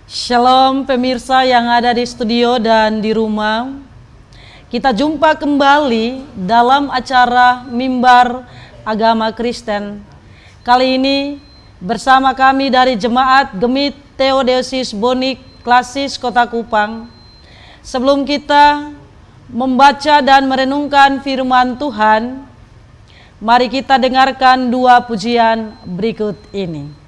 Shalom pemirsa yang ada di studio dan di rumah. Kita jumpa kembali dalam acara Mimbar Agama Kristen. Kali ini bersama kami dari Jemaat Gemit Theodiosis Bonik Klasis Kota Kupang. Sebelum kita membaca dan merenungkan firman Tuhan, mari kita dengarkan dua pujian berikut ini.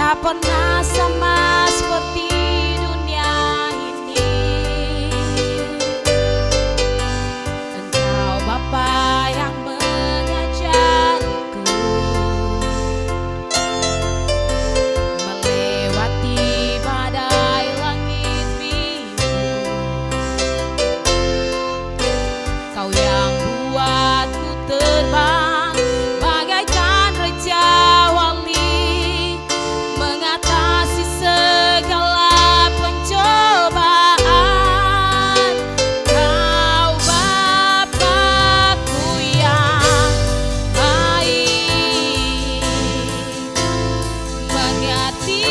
tak pernah sama seperti dunia ini. Engkau Bapa yang mengajariku melewati badai langit biru. Kau yang buatku terbang bagaikan raja wali, mengatasi segala pencobaan. Kau Bapakku yang baik, mengerti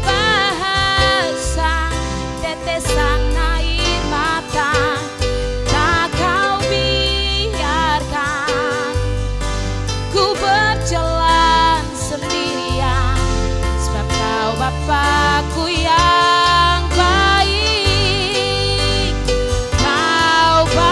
bahasa tetesan air mata. Tak kau biarkan ku berjalan sendirian, sebab kau Bapakku yang baik.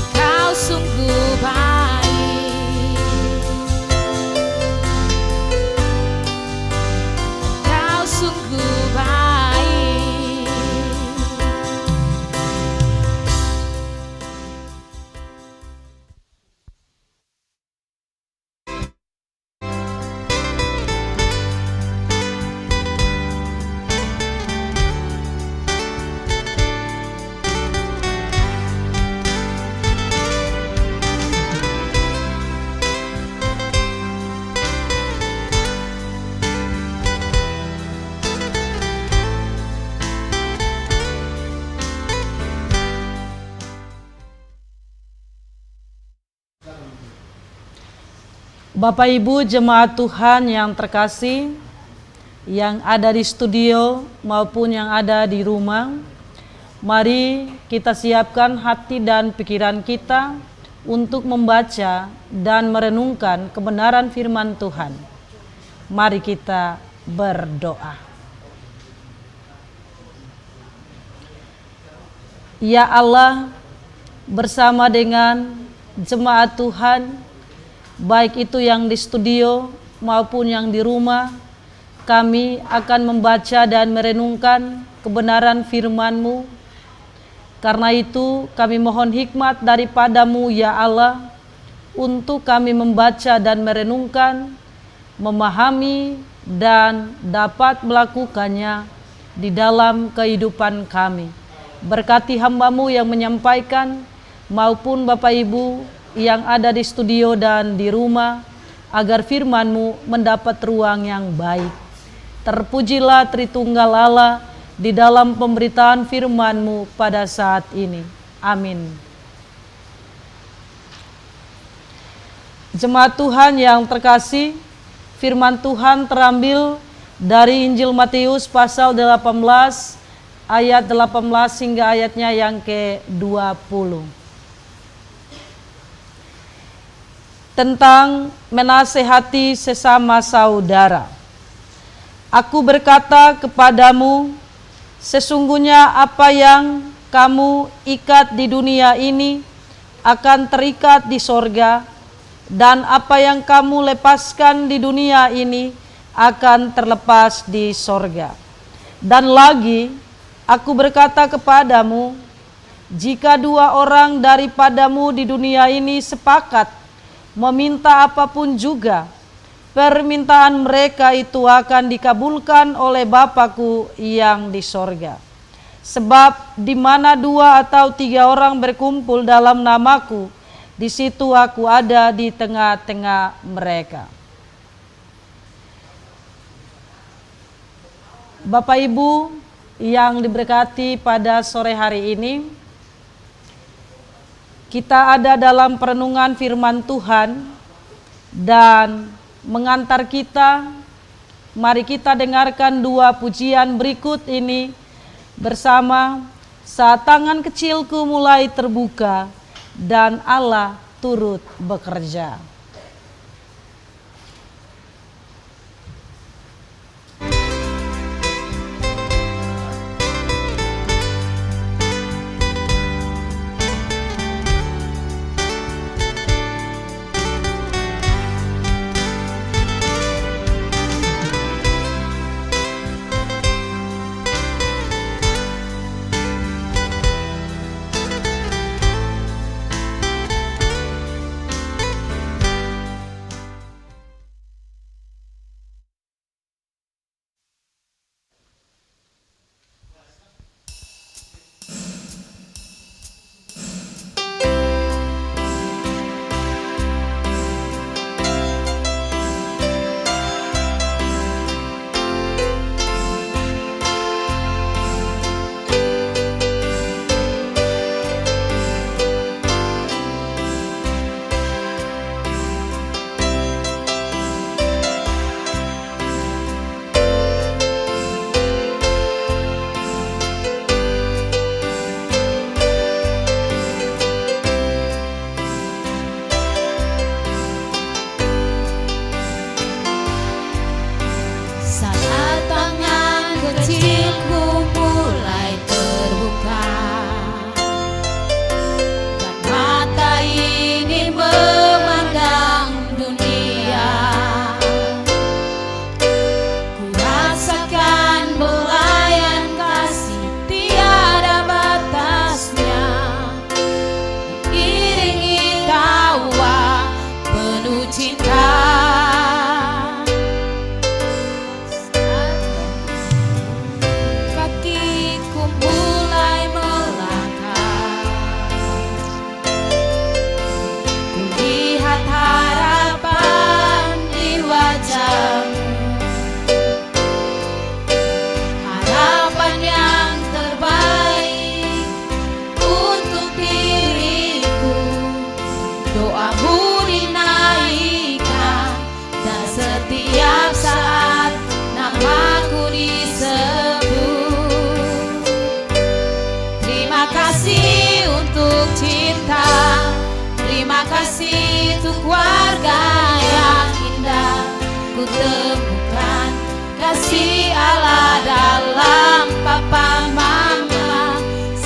Engkau sungguh baik. Bapak Ibu jemaat Tuhan yang terkasih, yang ada di studio maupun yang ada di rumah, mari kita siapkan hati dan pikiran kita untuk membaca dan merenungkan kebenaran firman Tuhan. Mari kita berdoa. Ya Allah, bersama dengan jemaat Tuhan, baik itu yang di studio maupun yang di rumah, kami akan membaca dan merenungkan kebenaran firman-Mu. Karena itu kami mohon hikmat daripada-Mu ya Allah, untuk kami membaca dan merenungkan, memahami dan dapat melakukannya di dalam kehidupan kami. Berkati hamba-Mu yang menyampaikan maupun Bapak Ibu yang ada di studio dan di rumah, agar firman-Mu mendapat ruang yang baik. Terpujilah Tritunggal Allah di dalam pemberitaan firman-Mu pada saat ini. Amin. Jemaat Tuhan yang terkasih, firman Tuhan terambil dari Injil Matius pasal 18 ayat 18 hingga ayatnya yang ke-20. Tentang menasehati sesama saudara. Aku berkata kepadamu, sesungguhnya apa yang kamu ikat di dunia ini akan terikat di sorga, dan apa yang kamu lepaskan di dunia ini akan terlepas di sorga. Dan lagi, aku berkata kepadamu, jika 2 orang daripadamu di dunia ini sepakat meminta apapun juga, permintaan mereka itu akan dikabulkan oleh Bapa-Ku yang di sorga. Sebab di mana 2 atau 3 orang berkumpul dalam nama-Ku, di situ Aku ada di tengah-tengah mereka. Bapak Ibu yang diberkati pada sore hari ini, kita ada dalam perenungan firman Tuhan, dan mengantar kita, mari kita dengarkan 2 pujian berikut ini bersama. Saat tangan kecilku mulai terbuka dan Allah turut bekerja.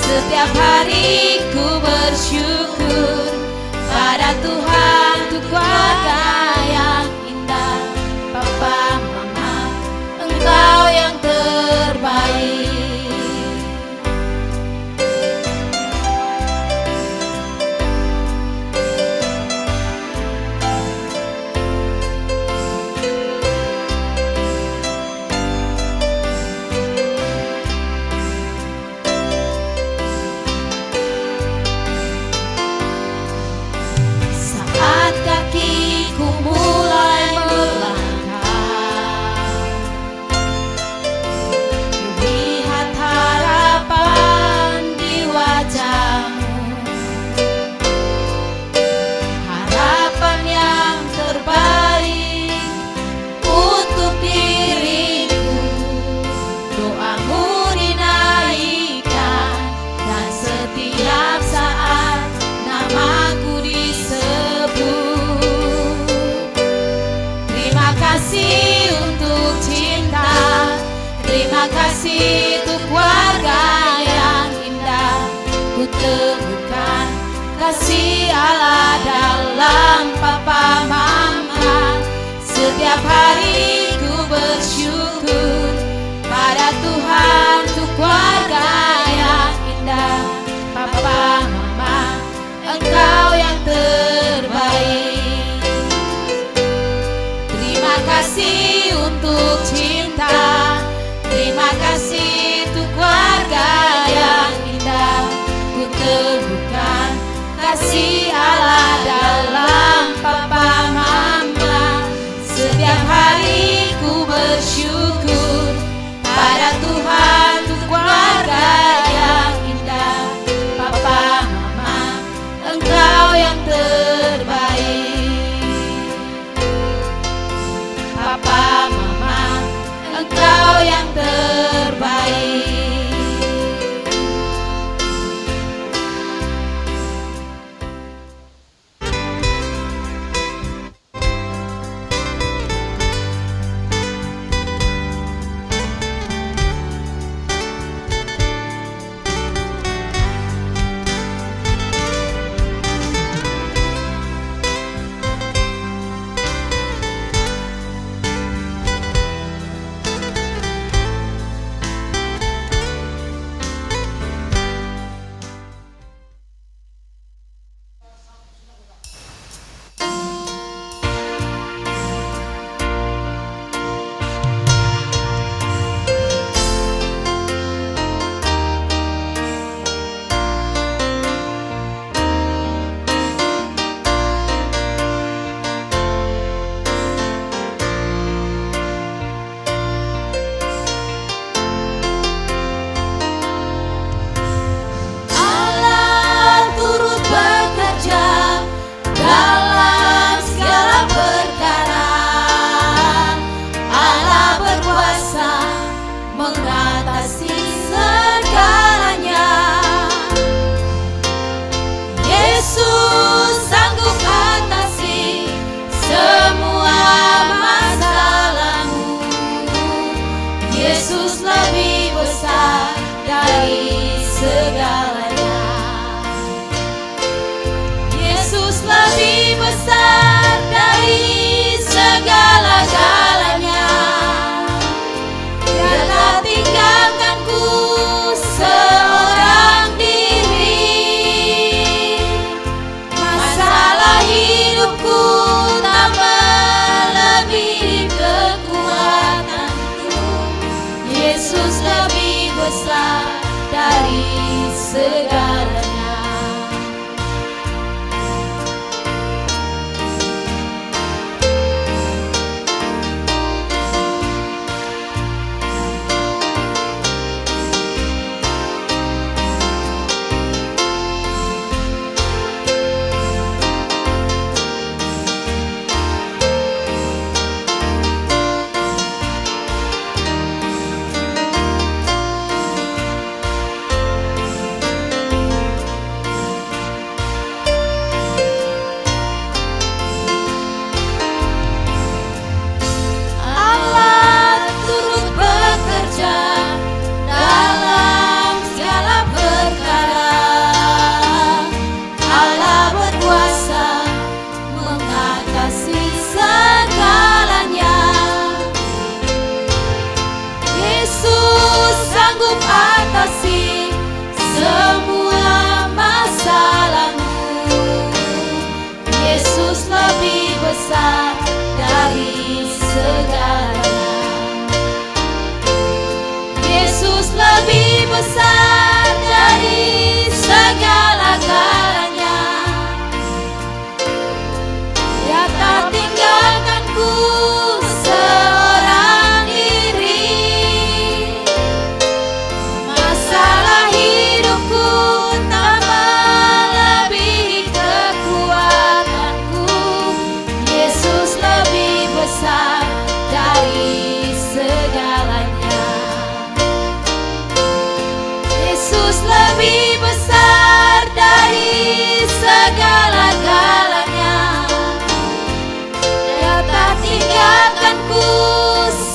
Setiap hari ku bersyukur pada Tuhan untuk keluarga yang indah. Papa, Mama, Engkau yang terbaik. Terima kasih untuk keluarga yang indah. Ku temukan kasih Allah dalam papa mama. Setiap hari ku bersyukur pada Tuhan untuk keluarga yang indah. Papa mama, Engkau yang terbaik. Terima kasih untuk cinta. Terima kasih untuk keluarga yang indah. Ku temukan kasih Allah dalam papa mama. Setiap hari ku bersyukur pada Tuhan untuk keluarga yang indah. Papa mama, Engkau yang terbaik. Papa mama, Engkau yang terbaik. Tinggalkanku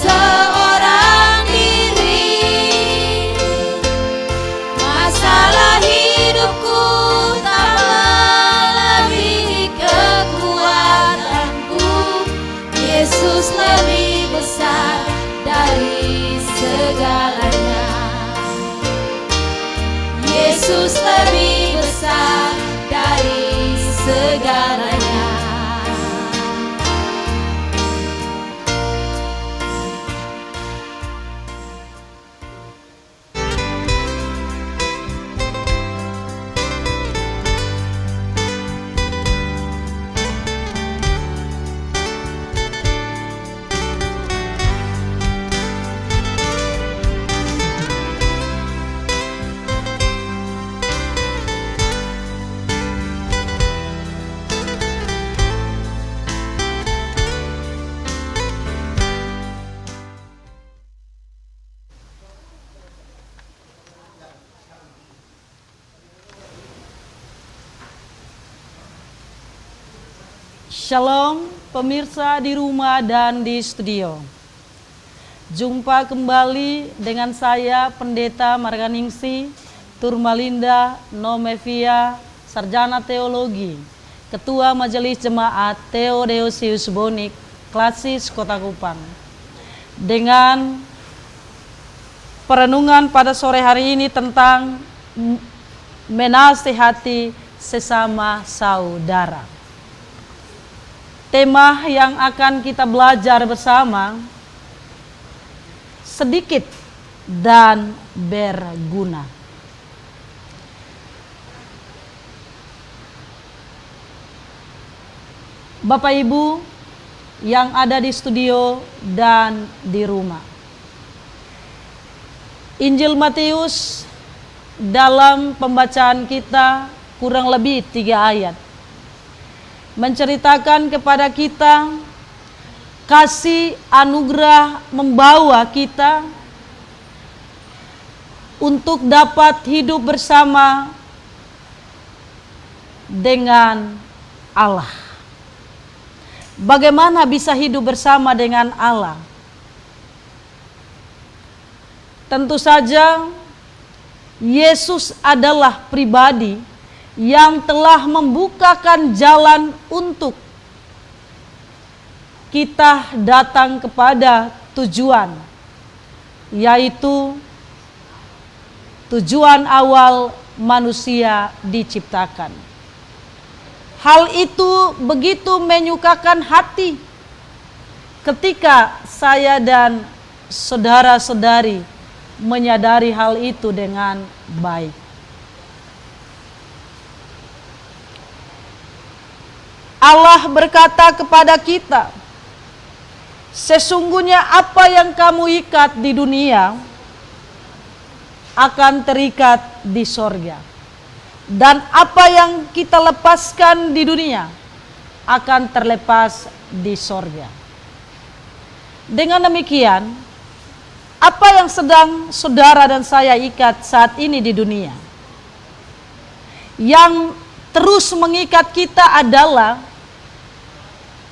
seorang diri. Yesus lebih besar dari segalanya. Yesus lebih besar dari segalanya. Shalom pemirsa di rumah dan di studio. Jumpa kembali dengan saya Pendeta Marganingsi Turmalinda Nomevia, Sarjana Teologi, Ketua Majelis Jemaat Theodosius Bonik, Klasis Kota Kupang. Dengan perenungan pada sore hari ini tentang menasihati sesama saudara. Tema yang akan kita belajar bersama, sedikit dan berguna. Bapak Ibu yang ada di studio dan di rumah. Injil Matius dalam pembacaan kita kurang lebih 3 ayat. Menceritakan kepada kita kasih anugerah membawa kita untuk dapat hidup bersama dengan Allah. Bagaimana bisa hidup bersama dengan Allah? Tentu saja Yesus adalah pribadi yang telah membukakan jalan untuk kita datang kepada tujuan, yaitu tujuan awal manusia diciptakan. Hal itu begitu menyukakan hati ketika saya dan saudara-saudari menyadari hal itu dengan baik. Allah berkata kepada kita, sesungguhnya apa yang kamu ikat di dunia akan terikat di sorga. Dan apa yang kita lepaskan di dunia akan terlepas di sorga. Dengan demikian, apa yang sedang saudara dan saya ikat saat ini di dunia, yang terus mengikat kita adalah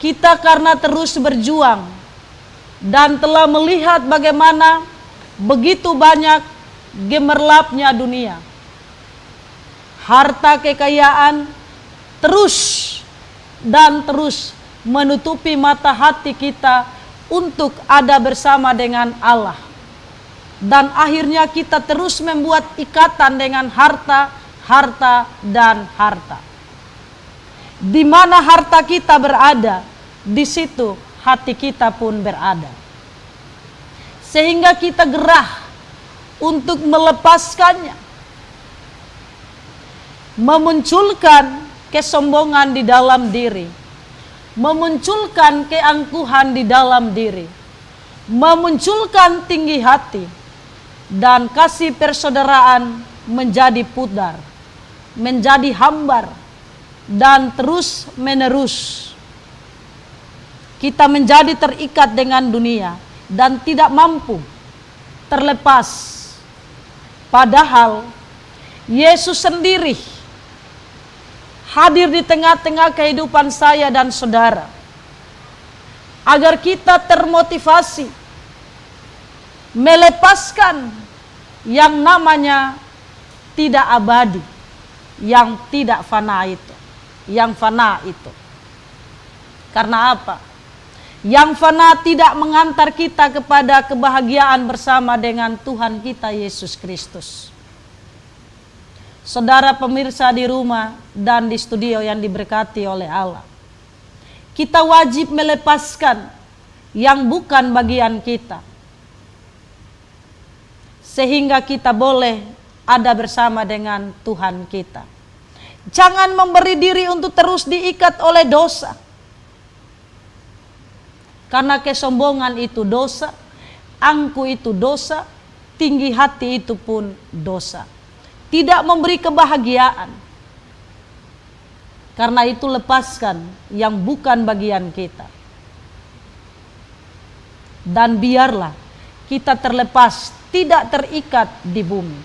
kita karena terus berjuang dan telah melihat bagaimana begitu banyak gemerlapnya dunia. Harta kekayaan terus dan terus menutupi mata hati kita untuk ada bersama dengan Allah. Dan akhirnya kita terus membuat ikatan dengan harta, harta, dan harta. Di mana harta kita berada, di situ hati kita pun berada. Sehingga kita gerah untuk melepaskannya. Memunculkan kesombongan di dalam diri. Memunculkan keangkuhan di dalam diri. Memunculkan tinggi hati. Dan kasih persaudaraan menjadi pudar. Menjadi hambar. Dan terus menerus kita menjadi terikat dengan dunia dan tidak mampu terlepas. Padahal Yesus sendiri hadir di tengah-tengah kehidupan saya dan saudara agar kita termotivasi melepaskan yang namanya tidak abadi, yang tidak fana itu, yang fana itu. Karena apa? yang fana tidak mengantar kita kepada kebahagiaan bersama dengan Tuhan kita Yesus Kristus. Saudara pemirsa di rumah dan di studio yang diberkati oleh Allah, kita wajib melepaskan yang bukan bagian kita, sehingga kita boleh ada bersama dengan Tuhan kita. Jangan memberi diri untuk terus diikat oleh dosa, karena kesombongan itu dosa, angku itu dosa, tinggi hati itu pun dosa. Tidak memberi kebahagiaan. Karena itu lepaskan yang bukan bagian kita. Dan biarlah kita terlepas, tidak terikat di bumi.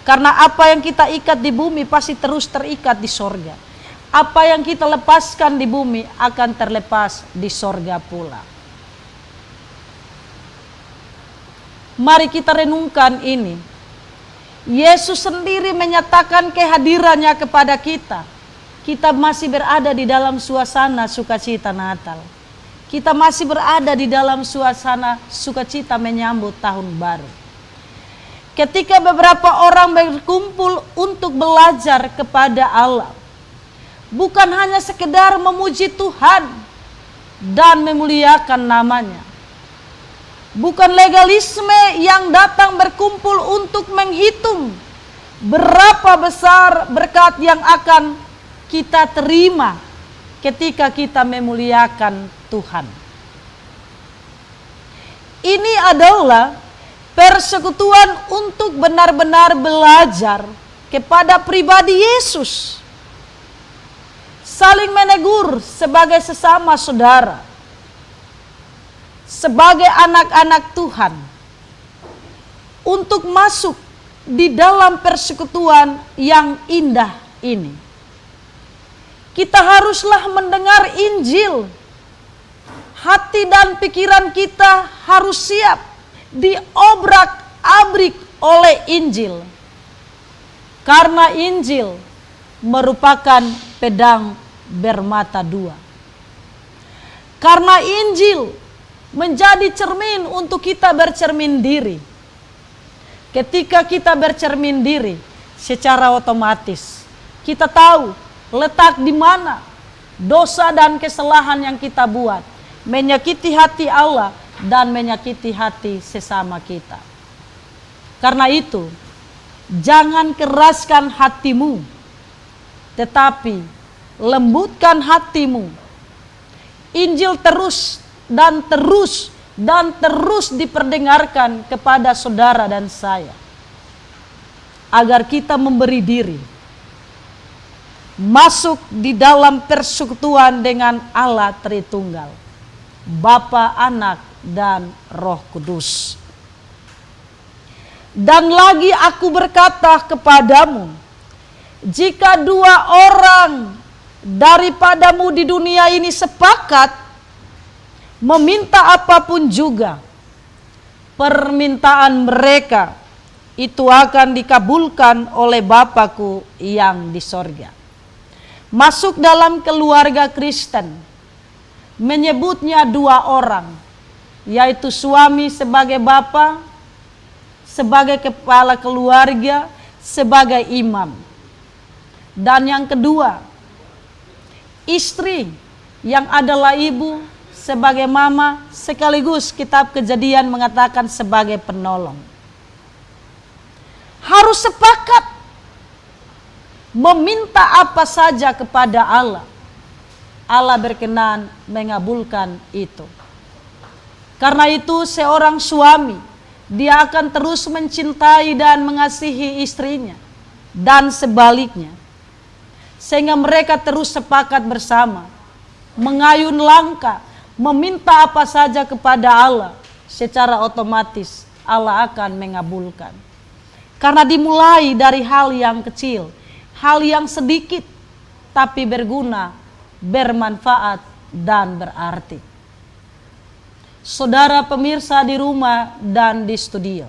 Karena apa yang kita ikat di bumi pasti terus terikat di sorga. Apa yang kita lepaskan di bumi akan terlepas di sorga pula. Mari kita renungkan ini. Yesus sendiri menyatakan kehadirannya kepada kita. Kita masih berada di dalam suasana sukacita Natal. Kita masih berada di dalam suasana sukacita menyambut tahun baru. Ketika beberapa orang berkumpul untuk belajar kepada Allah, bukan hanya sekedar memuji Tuhan dan memuliakan namanya. Bukan legalisme yang datang berkumpul untuk menghitung berapa besar berkat yang akan kita terima ketika kita memuliakan Tuhan. Ini adalah persekutuan untuk benar-benar belajar kepada pribadi Yesus. Saling menegur sebagai sesama saudara. Sebagai anak-anak Tuhan, untuk masuk di dalam persekutuan yang indah ini, kita haruslah mendengar Injil. Hati dan pikiran kita harus siap diobrak-abrik oleh Injil, karena Injil merupakan pedang bermata dua. Karena Injil menjadi cermin untuk kita bercermin diri. Ketika kita bercermin diri, secara otomatis kita tahu letak di mana dosa dan kesalahan yang kita buat menyakiti hati Allah dan menyakiti hati sesama kita. Karena itu, jangan keraskan hatimu, tetapi lembutkan hatimu. Injil terus diperdengarkan kepada saudara dan saya, agar kita memberi diri masuk di dalam persekutuan dengan Allah Tritunggal, Bapa, Anak, dan Roh Kudus. Dan lagi aku berkata kepadamu, jika dua orang daripadamu di dunia ini sepakat meminta apapun juga, permintaan mereka itu akan dikabulkan oleh Bapa-Ku yang di sorga. Masuk dalam keluarga Kristen, menyebutnya dua orang, yaitu suami sebagai bapa, sebagai kepala keluarga, sebagai imam. Dan yang kedua, istri yang adalah ibu, sebagai mama, sekaligus kitab Kejadian mengatakan sebagai penolong. Harus sepakat meminta apa saja kepada Allah. Allah berkenan mengabulkan itu. Karena itu seorang suami, dia akan terus mencintai dan mengasihi istrinya. Dan sebaliknya. Sehingga mereka terus sepakat bersama, mengayun langkah, meminta apa saja kepada Allah, secara otomatis Allah akan mengabulkan. Karena dimulai dari hal yang kecil, hal yang sedikit, tapi berguna, bermanfaat, dan berarti. Saudara pemirsa di rumah dan di studio,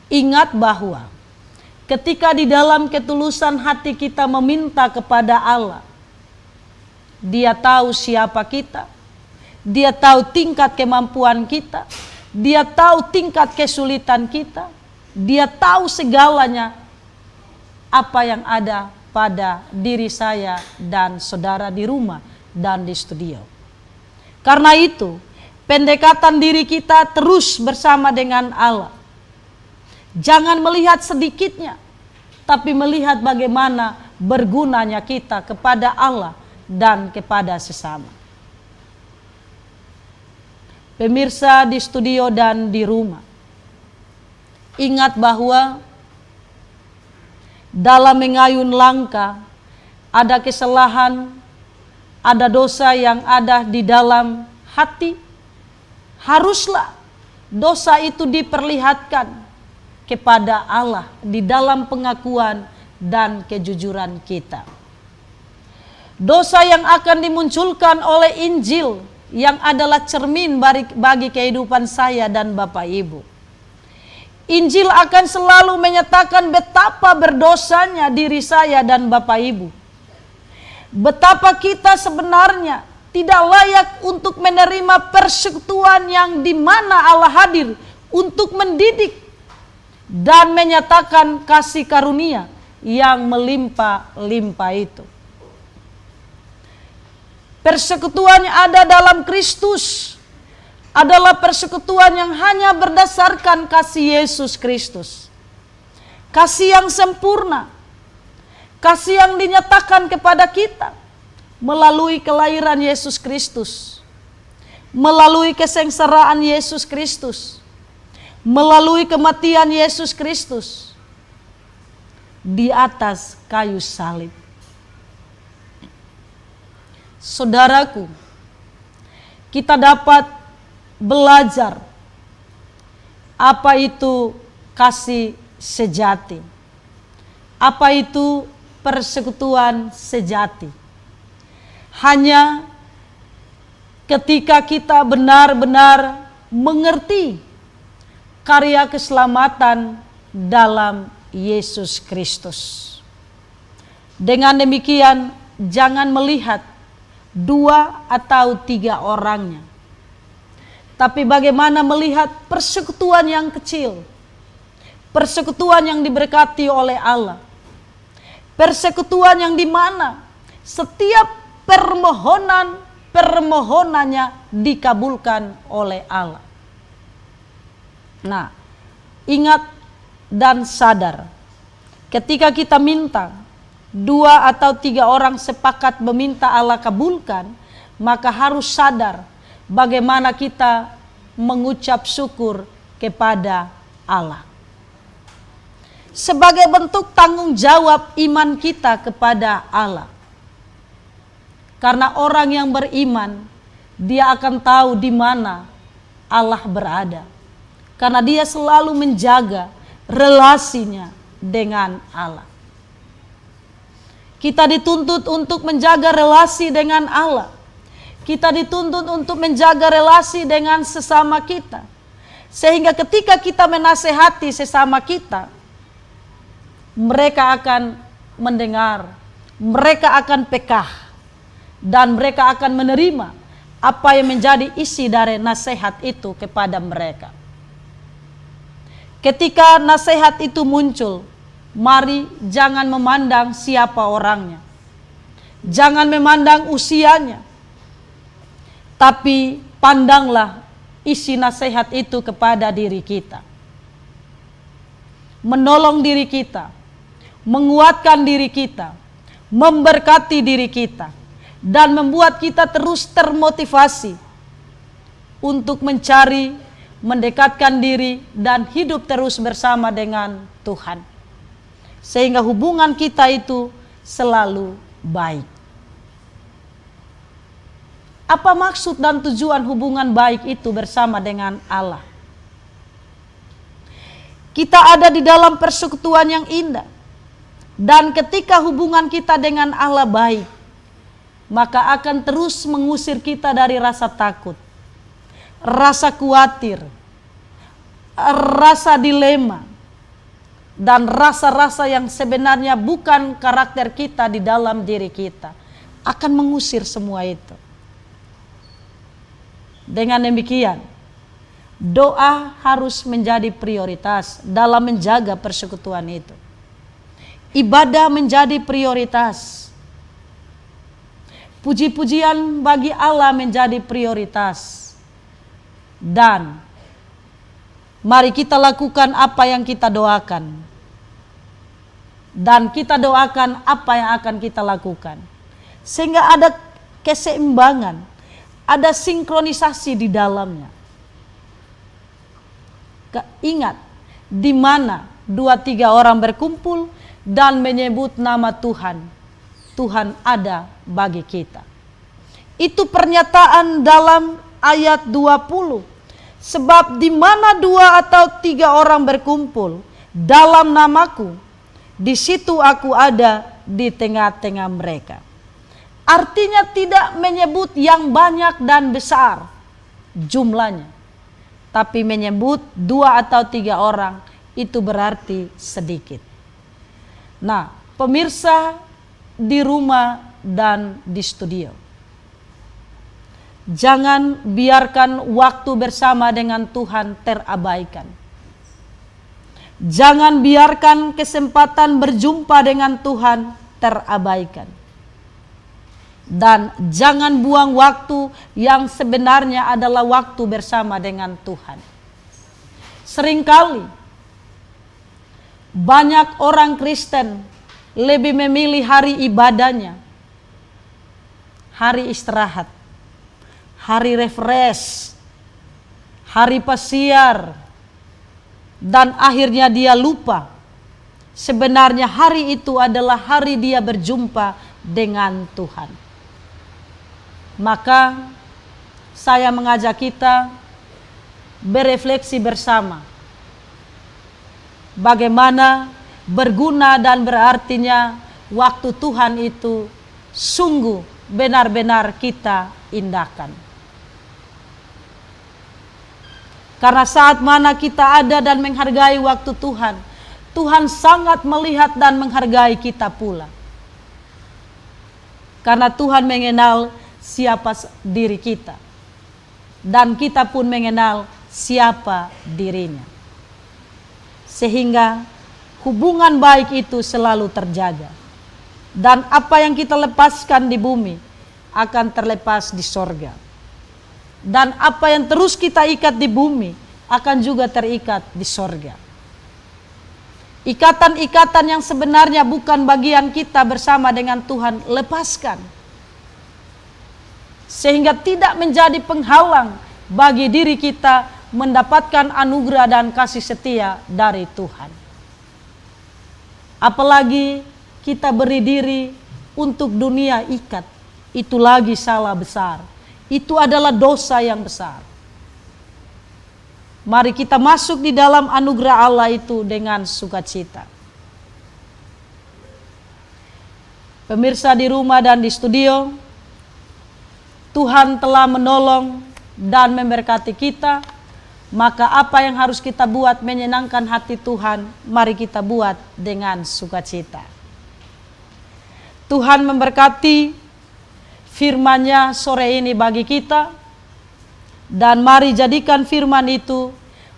ingat bahwa ketika di dalam ketulusan hati kita meminta kepada Allah, Dia tahu siapa kita, Dia tahu tingkat kemampuan kita, Dia tahu tingkat kesulitan kita, Dia tahu segalanya apa yang ada pada diri saya dan saudara di rumah dan di studio. Karena itu, pendekatan diri kita terus bersama dengan Allah. Jangan melihat sedikitnya, tapi melihat bagaimana bergunanya kita kepada Allah dan kepada sesama. Pemirsa di studio dan di rumah, ingat bahwa dalam mengayun langkah ada kesalahan, ada dosa yang ada di dalam hati. Haruslah dosa itu diperlihatkan kepada Allah di dalam pengakuan dan kejujuran kita. Dosa yang akan dimunculkan oleh Injil yang adalah cermin bagi kehidupan saya dan Bapak Ibu. Injil akan selalu menyatakan betapa berdosanya diri saya dan Bapak Ibu. Betapa kita sebenarnya tidak layak untuk menerima persekutuan yang di mana Allah hadir untuk mendidik dan menyatakan kasih karunia yang melimpah-limpah itu. Persekutuan yang ada dalam Kristus adalah persekutuan yang hanya berdasarkan kasih Yesus Kristus. Kasih yang sempurna, kasih yang dinyatakan kepada kita melalui kelahiran Yesus Kristus, melalui kesengsaraan Yesus Kristus, melalui kematian Yesus Kristus di atas kayu salib. Saudaraku, kita dapat belajar apa itu kasih sejati, apa itu persekutuan sejati. Hanya ketika kita benar-benar mengerti karya keselamatan dalam Yesus Kristus. Dengan demikian, jangan melihat 2 atau 3 orangnya, tapi bagaimana melihat persekutuan yang kecil, persekutuan yang diberkati oleh Allah, persekutuan yang dimana setiap permohonannya dikabulkan oleh Allah. Nah, ingat dan sadar, ketika kita minta 2 atau 3 orang sepakat meminta Allah kabulkan, maka harus sadar bagaimana kita mengucap syukur kepada Allah. Sebagai bentuk tanggung jawab iman kita kepada Allah. Karena orang yang beriman, dia akan tahu di mana Allah berada. Karena dia selalu menjaga relasinya dengan Allah. Kita dituntut untuk menjaga relasi dengan Allah. Kita dituntut untuk menjaga relasi dengan sesama kita. Sehingga ketika kita menasehati sesama kita, mereka akan mendengar, mereka akan peka, dan mereka akan menerima apa yang menjadi isi dari nasihat itu kepada mereka. Ketika nasihat itu muncul, mari jangan memandang siapa orangnya, jangan memandang usianya, tapi pandanglah isi nasihat itu kepada diri kita. Menolong diri kita, menguatkan diri kita, memberkati diri kita, dan membuat kita terus termotivasi untuk mencari, mendekatkan diri, dan hidup terus bersama dengan Tuhan. Sehingga hubungan kita itu selalu baik. Apa maksud dan tujuan hubungan baik itu bersama dengan Allah? Kita ada di dalam persekutuan yang indah. Dan ketika hubungan kita dengan Allah baik, maka akan terus mengusir kita dari rasa takut, rasa khawatir, rasa dilema, dan rasa-rasa yang sebenarnya bukan karakter kita di dalam diri kita. Akan mengusir semua itu. Dengan demikian, doa harus menjadi prioritas dalam menjaga persekutuan itu. Ibadah menjadi prioritas. Puji-pujian bagi Allah menjadi prioritas. Dan mari kita lakukan apa yang kita doakan. Dan kita doakan apa yang akan kita lakukan. Sehingga ada keseimbangan, ada sinkronisasi di dalamnya. Ingat, di mana 2-3 orang berkumpul dan menyebut nama Tuhan, Tuhan ada bagi kita. Itu pernyataan dalam ayat 20. Sebab di mana 2 atau 3 orang berkumpul dalam namaku, di situ aku ada di tengah-tengah mereka. Artinya tidak menyebut yang banyak dan besar jumlahnya, tapi menyebut 2 atau 3 orang itu berarti sedikit. Nah, pemirsa di rumah dan di studio, jangan biarkan waktu bersama dengan Tuhan terabaikan. Jangan biarkan kesempatan berjumpa dengan Tuhan terabaikan. Dan jangan buang waktu yang sebenarnya adalah waktu bersama dengan Tuhan. Seringkali banyak orang Kristen lebih memilih hari ibadahnya, hari istirahat, hari refresh, hari pasiar, dan akhirnya dia lupa sebenarnya hari itu adalah hari dia berjumpa dengan Tuhan. Maka saya mengajak kita berefleksi bersama bagaimana berguna dan berartinya waktu Tuhan itu sungguh benar-benar kita indahkan. Karena saat mana kita ada dan menghargai waktu Tuhan, Tuhan sangat melihat dan menghargai kita pula. Karena Tuhan mengenal siapa diri kita, dan kita pun mengenal siapa dirinya. Sehingga hubungan baik itu selalu terjaga. Dan apa yang kita lepaskan di bumi akan terlepas di sorga. Dan apa yang terus kita ikat di bumi akan juga terikat di sorga. Ikatan-ikatan yang sebenarnya bukan bagian kita bersama dengan Tuhan, lepaskan. Sehingga tidak menjadi penghalang bagi diri kita mendapatkan anugerah dan kasih setia dari Tuhan. Apalagi kita beri diri untuk dunia ikat, itu lagi salah besar. Itu adalah dosa yang besar. Mari kita masuk di dalam anugerah Allah itu dengan sukacita. Pemirsa di rumah dan di studio, Tuhan telah menolong dan memberkati kita, maka apa yang harus kita buat menyenangkan hati Tuhan, mari kita buat dengan sukacita. Tuhan memberkati firman-Nya sore ini bagi kita, dan mari jadikan firman itu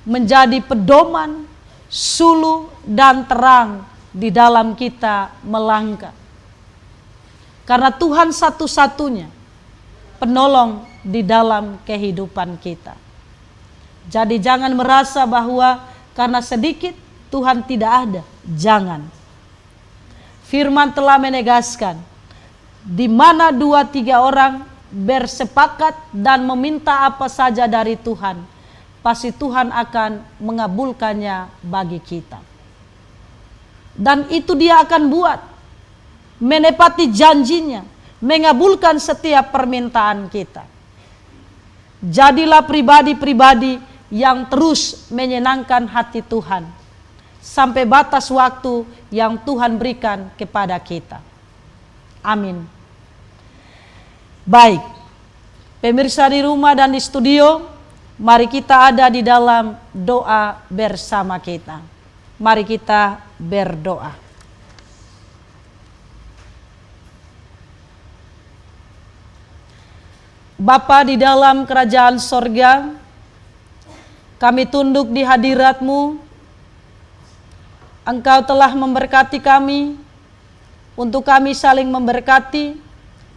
menjadi pedoman, suluh, dan terang di dalam kita melangkah. Karena Tuhan satu-satunya penolong di dalam kehidupan kita. Jadi jangan merasa bahwa karena sedikit Tuhan tidak ada. Jangan. Firman telah menegaskan, di mana 2-3 orang bersepakat dan meminta apa saja dari Tuhan, pasti Tuhan akan mengabulkannya bagi kita. Dan itu Dia akan buat, menepati janjinya, mengabulkan setiap permintaan kita. Jadilah pribadi-pribadi yang terus menyenangkan hati Tuhan sampai batas waktu yang Tuhan berikan kepada kita. Amin. Baik, pemirsa di rumah dan di studio, mari kita ada di dalam doa bersama kita. Mari kita berdoa. Bapa di dalam kerajaan sorga, kami tunduk di hadirat-Mu. Engkau telah memberkati kami, untuk kami saling memberkati,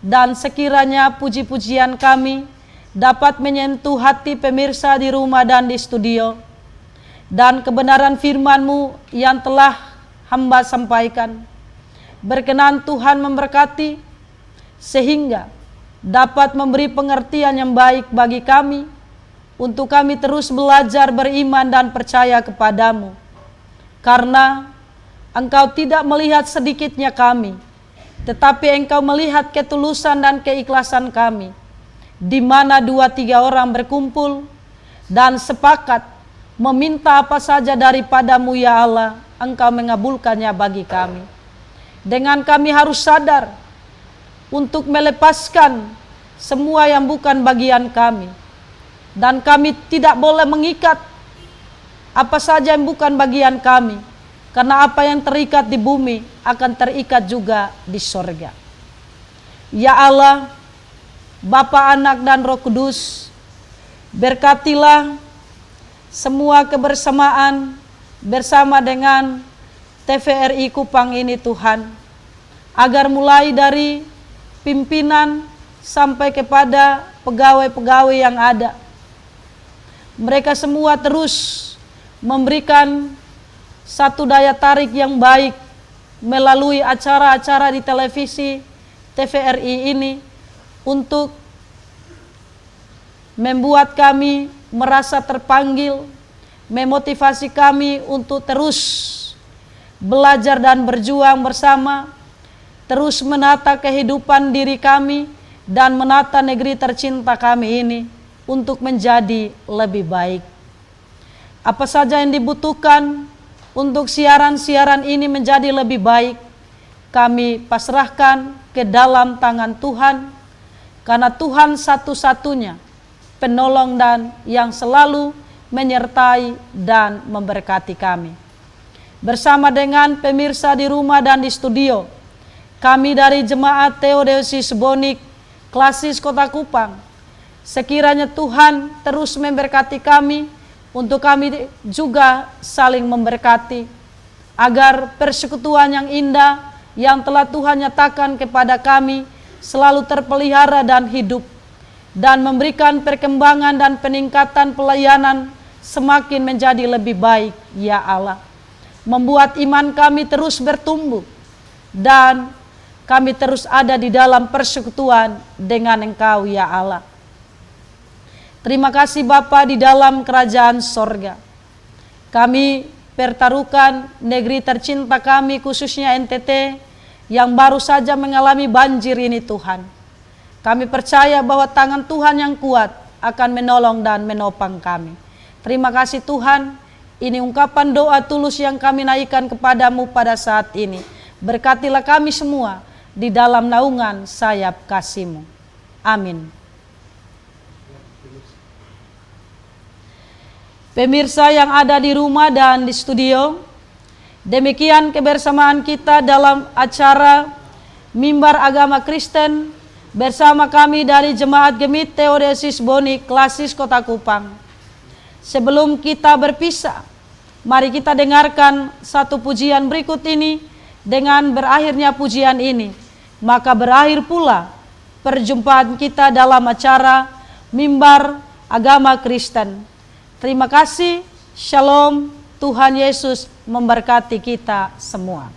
dan sekiranya puji-pujian kami dapat menyentuh hati pemirsa di rumah dan di studio, dan kebenaran firman-Mu yang telah hamba sampaikan. Berkenan Tuhan memberkati, sehingga dapat memberi pengertian yang baik bagi kami, untuk kami terus belajar beriman dan percaya kepadamu. Karena Engkau tidak melihat sedikitnya kami, tetapi Engkau melihat ketulusan dan keikhlasan kami. Di mana 2-3 orang berkumpul dan sepakat meminta apa saja daripada-Mu ya Allah, Engkau mengabulkannya bagi kami. Dengan kami harus sadar untuk melepaskan semua yang bukan bagian kami, dan kami tidak boleh mengikat apa saja yang bukan bagian kami, karena apa yang terikat di bumi akan terikat juga di sorga. Ya Allah, Bapa, Anak, dan Roh Kudus, berkatilah semua kebersamaan bersama dengan TVRI Kupang ini Tuhan, agar mulai dari pimpinan sampai kepada pegawai-pegawai yang ada, mereka semua terus memberikan satu daya tarik yang baik melalui acara-acara di televisi TVRI ini, untuk membuat kami merasa terpanggil, memotivasi kami untuk terus belajar dan berjuang bersama, terus menata kehidupan diri kami dan menata negeri tercinta kami ini untuk menjadi lebih baik. Apa saja yang dibutuhkan untuk siaran-siaran ini menjadi lebih baik, kami pasrahkan ke dalam tangan Tuhan, karena Tuhan satu-satunya penolong dan yang selalu menyertai dan memberkati kami. Bersama dengan pemirsa di rumah dan di studio, kami dari Jemaat Theodosius Bonik Klasis Kota Kupang, sekiranya Tuhan terus memberkati kami, untuk kami juga saling memberkati, agar persekutuan yang indah yang telah Tuhan nyatakan kepada kami selalu terpelihara dan hidup, dan memberikan perkembangan dan peningkatan pelayanan semakin menjadi lebih baik ya Allah. Membuat iman kami terus bertumbuh, dan kami terus ada di dalam persekutuan dengan Engkau ya Allah. Terima kasih Bapa di dalam kerajaan sorga. Kami pertaruhkan negeri tercinta kami, khususnya NTT yang baru saja mengalami banjir ini Tuhan. Kami percaya bahwa tangan Tuhan yang kuat akan menolong dan menopang kami. Terima kasih Tuhan, ini ungkapan doa tulus yang kami naikkan kepadamu pada saat ini. Berkatilah kami semua di dalam naungan sayap kasih-Mu. Amin. Pemirsa yang ada di rumah dan di studio, demikian kebersamaan kita dalam acara Mimbar Agama Kristen bersama kami dari Jemaat Gemit Theodosius Bonik Klasis Kota Kupang. Sebelum kita berpisah, mari kita dengarkan satu pujian berikut ini. Dengan berakhirnya pujian ini, maka berakhir pula perjumpaan kita dalam acara Mimbar Agama Kristen. Terima kasih, Shalom, Tuhan Yesus memberkati kita semua.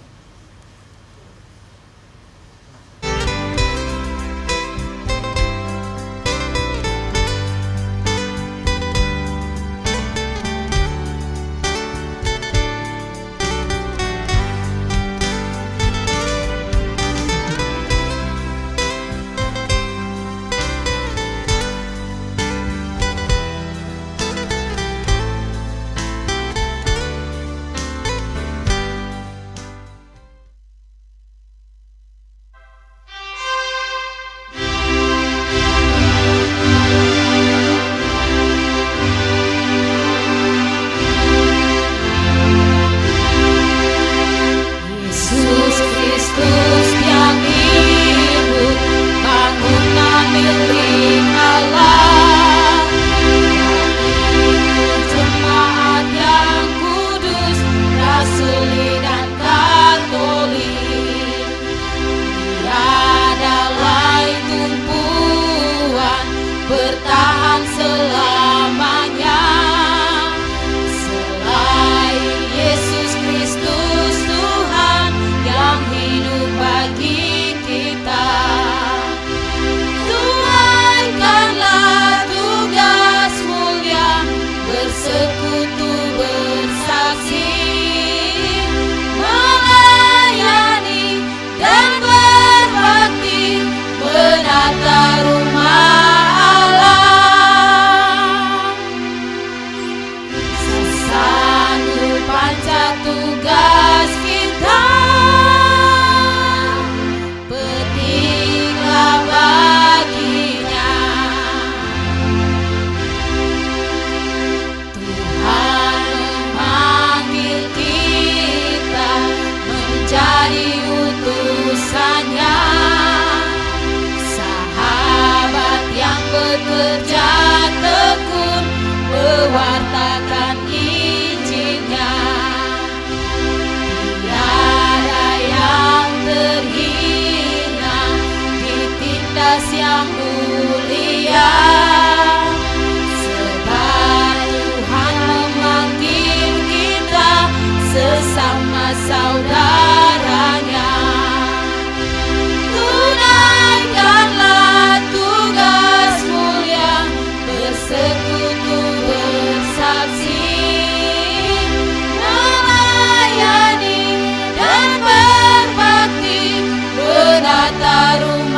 harum